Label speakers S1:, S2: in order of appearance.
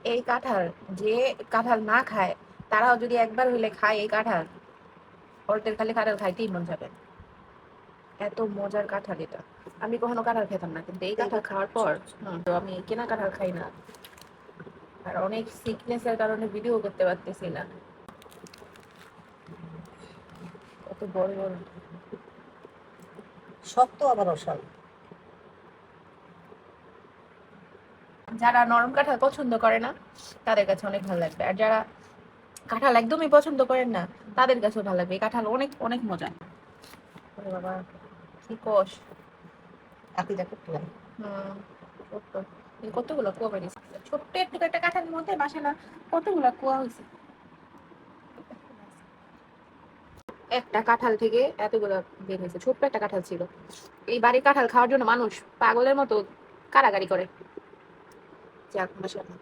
S1: এই কাঁঠাল, যে কাঁঠাল না খায় তারাও যদি একবার হইলে খায় এই কাঁঠাল, ওদের খালি কাঁঠাল খাইতেই মন যাবে। এত মজার কাঁঠাল এটা। আমি কখনো কাঁঠাল খেতাম না, কিন্তু এই কাঁঠাল খাওয়ার পর তো আমি কেনা কাঁঠাল খাই না। আর অনেক সিকনেসের কারণে ভিডিও করতে পারতেছি না। কত বড় বড়,
S2: শক্ত আবার অসাল।
S1: যারা নরম কাঁঠাল পছন্দ করে না তাদের কাছে অনেক ভালো লাগবে, আর যারা কাঁঠাল একদমই পছন্দ করেন না তাদের কাছেও ভালো লাগবে। এই কাঁঠাল অনেক অনেক মজা। ওরে বাবা, কি কষ।
S2: আপনি দেখো পেলাম।
S1: হুম, ছোট্ট। এই কতগুলো কুয়া বেরিয়েছে ছোট্ট একটু একটা কাঁঠালের মধ্যে, মাসে না কতগুলো কুয়া হয়েছে। একটা কাঁঠাল থেকে এতগুলো বের হয়েছে, ছোট্ট একটা কাঁঠাল ছিল। এই বাড়ির কাঁঠাল খাওয়ার জন্য মানুষ পাগলের মতো কারাগারি করে। যাক, মাশাআল্লাহ।